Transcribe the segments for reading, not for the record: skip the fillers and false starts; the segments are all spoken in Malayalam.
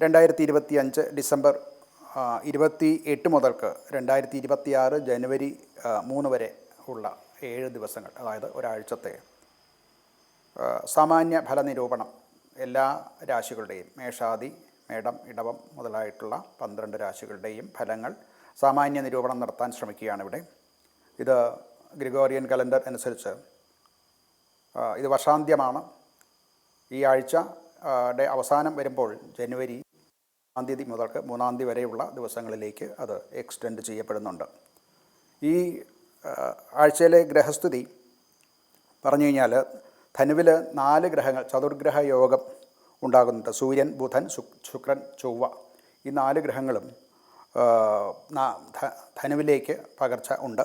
2025 ഡിസംബർ 28 മുതൽക്ക് 2026 ജനുവരി 3 വരെ ഉള്ള 7 ദിവസങ്ങൾ, അതായത് ഒരാഴ്ചത്തെ സാമാന്യ ഫല നിരൂപണം എല്ലാ രാശികളുടെയും മേഷാദി, മേടം, ഇടവം മുതലായിട്ടുള്ള 12 രാശികളുടെയും ഫലങ്ങൾ സാമാന്യ നിരൂപണം നടത്താൻ ശ്രമിക്കുകയാണ് ഇവിടെ. ഇത് ഗ്രിഗോറിയൻ കലണ്ടർ അനുസരിച്ച് ഇത് വർഷാന്ത്യമാണ്. ഈ ആഴ്ചയുടെ അവസാനം വരുമ്പോൾ ജനുവരി 1 തീയതി മുതൽക്ക് 3 തീയതി വരെയുള്ള ദിവസങ്ങളിലേക്ക് അത് എക്സ്റ്റെൻഡ് ചെയ്യപ്പെടുന്നുണ്ട്. ഈ ആഴ്ചയിലെ ഗ്രഹസ്ഥിതി പറഞ്ഞു കഴിഞ്ഞാൽ ധനുവിൽ 4 ഗ്രഹങ്ങൾ ചതുർഗ്രഹ യോഗം ഉണ്ടാകുന്നുണ്ട്. സൂര്യൻ, ബുധൻ, ശുക്രൻ, ചൊവ്വ ഈ 4 ഗ്രഹങ്ങളും ധനുവിലേക്ക് പകർച്ച ഉണ്ട്.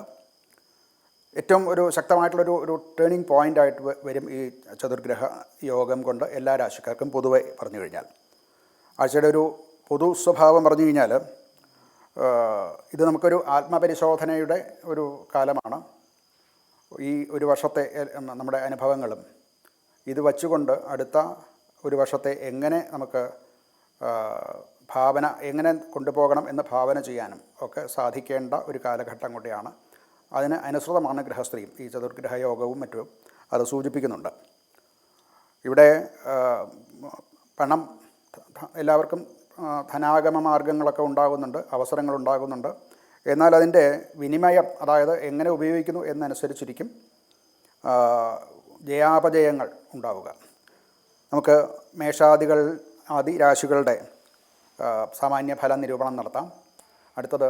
ഏറ്റവും ഒരു ശക്തമായിട്ടുള്ളൊരു ടേണിംഗ് പോയിൻ്റായിട്ട് വരും ഈ ചതുർഗ്രഹ യോഗം കൊണ്ട് എല്ലാ രാശിക്കാർക്കും പൊതുവെ പറഞ്ഞു കഴിഞ്ഞാൽ. ആഴ്ചയുടെ ഒരു പൊതു സ്വഭാവം പറഞ്ഞു കഴിഞ്ഞാൽ ഇത് നമുക്കൊരു ആത്മപരിശോധനയുടെ ഒരു കാലമാണ്. ഈ ഒരു വർഷത്തെ നമ്മുടെ അനുഭവങ്ങളും ഇത് വച്ചുകൊണ്ട് അടുത്ത ഒരു വർഷത്തെ എങ്ങനെ നമുക്ക് ഭാവന എങ്ങനെ കൊണ്ടുപോകണം എന്ന് ഭാവന ചെയ്യാനും ഒക്കെ സാധിക്കേണ്ട ഒരു കാലഘട്ടം കൂടിയാണ്. അതിന് അനുസൃതമാണ് ഗ്രഹസ്ഥിതിയും ഈ ചതുർഗ്രഹ യോഗവും മറ്റും അത് സൂചിപ്പിക്കുന്നുണ്ട്. ഇവിടെ പണം എല്ലാവർക്കും ധനാഗമ മാർഗങ്ങളൊക്കെ ഉണ്ടാകുന്നുണ്ട്, അവസരങ്ങളുണ്ടാകുന്നുണ്ട്. എന്നാൽ അതിൻ്റെ വിനിമയം, അതായത് എങ്ങനെ ഉപയോഗിക്കുന്നു എന്നനുസരിച്ചിരിക്കും ജയാപജയങ്ങൾ ഉണ്ടാവുക. നമുക്ക് ആദി രാശികളുടെ സാമാന്യ ഫല നിരൂപണം നടത്താം. അടുത്തത്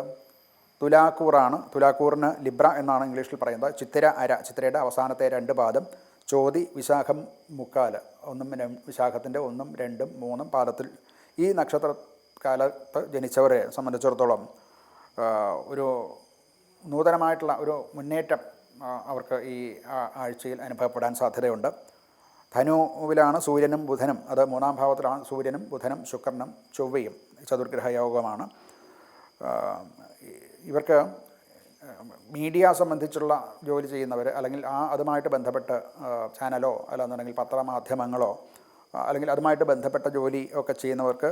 തുലാക്കൂറാണ്. തുലാക്കൂറിന് ലിബ്ര എന്നാണ് ഇംഗ്ലീഷിൽ പറയുന്നത്. ചിത്തിര അര, ചിത്തിരയുടെ അവസാനത്തെ 2 പാദം, ചോതി, വിശാഖം മുക്കാൽ, വിശാഖത്തിൻ്റെ 1, 2, 3 പാദത്തിൽ ഈ നക്ഷത്രകാലത്ത് ജനിച്ചവരെ സംബന്ധിച്ചിടത്തോളം ഒരു നൂതനമായിട്ടുള്ള ഒരു മുന്നേറ്റം അവർക്ക് ഈ ആഴ്ചയിൽ അനുഭവപ്പെടാൻ സാധ്യതയുണ്ട്. ധനുവിലാണ് സൂര്യനും ബുധനും, അത് 3-ാം ഭാവത്തിലാണ് സൂര്യനും ബുധനും ശുക്രനും ചൊവ്വയും. ചതുർഗ്രഹ യോഗമാണ്. ഇവർക്ക് മീഡിയ സംബന്ധിച്ചുള്ള ജോലി ചെയ്യുന്നവർ, അല്ലെങ്കിൽ അതുമായിട്ട് ബന്ധപ്പെട്ട് ചാനലോ അല്ലാന്നുണ്ടെങ്കിൽ പത്രമാധ്യമങ്ങളോ അല്ലെങ്കിൽ അതുമായിട്ട് ബന്ധപ്പെട്ട ജോലി ഒക്കെ ചെയ്യുന്നവർക്ക്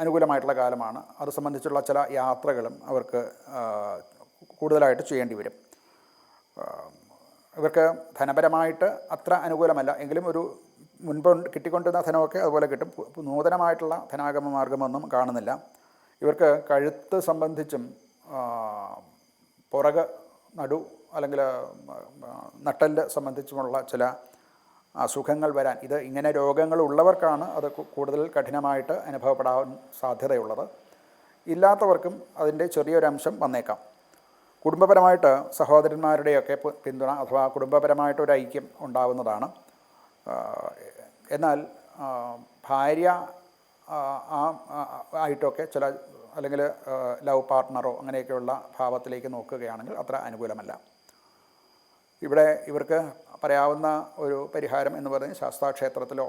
അനുകൂലമായിട്ടുള്ള കാലമാണ്. അത് സംബന്ധിച്ചുള്ള ചില യാത്രകളും അവർക്ക് കൂടുതലായിട്ട് ചെയ്യേണ്ടി വരും. ഇവർക്ക് ധനപരമായിട്ട് അത്ര അനുകൂലമല്ല എങ്കിലും ഒരു മുൻപ് കിട്ടിക്കൊണ്ടിരുന്ന ധനമൊക്കെ അതുപോലെ കിട്ടും. നൂതനമായിട്ടുള്ള ധനാഗമ മാർഗമൊന്നും കാണുന്നില്ല. ഇവർക്ക് കഴുത്ത് സംബന്ധിച്ചും പുറക്, നടു അല്ലെങ്കിൽ നട്ടെല്ല് സംബന്ധിച്ചുമുള്ള ചില അസുഖങ്ങൾ വരാൻ, ഇത് ഇങ്ങനെ രോഗങ്ങളുള്ളവർക്കാണ് അത് കൂടുതൽ കഠിനമായിട്ട് അനുഭവപ്പെടാൻ സാധ്യതയുള്ളത്. ഇല്ലാത്തവർക്കും അതിൻ്റെ ചെറിയൊരംശം വന്നേക്കാം. കുടുംബപരമായിട്ട് സഹോദരന്മാരുടെയൊക്കെ പിന്തുണ അഥവാ കുടുംബപരമായിട്ടൊരു ഐക്യം ഉണ്ടാവുന്നതാണ്. എന്നാൽ ഭാര്യ ആയിട്ടൊക്കെ ചില, അല്ലെങ്കിൽ ലവ് പാർട്ട്ണറോ അങ്ങനെയൊക്കെയുള്ള ഭാവത്തിലേക്ക് നോക്കുകയാണെങ്കിൽ അത്ര അനുകൂലമല്ല. ഇവിടെ ഇവർക്ക് പറയാവുന്ന ഒരു പരിഹാരം എന്ന് പറഞ്ഞാൽ ശാസ്താക്ഷേത്രത്തിലോ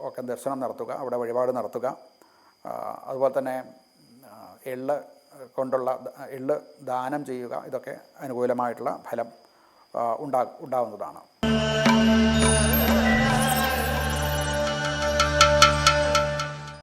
ഒക്കെ ദർശനം നടത്തുക, അവിടെ വഴിപാട് നടത്തുക. അതുപോലെ തന്നെ എള്ള് ദാനം ചെയ്യുക. ഇതൊക്കെ അനുകൂലമായിട്ടുള്ള ഫലം ഉണ്ടാവുന്നതാണ്.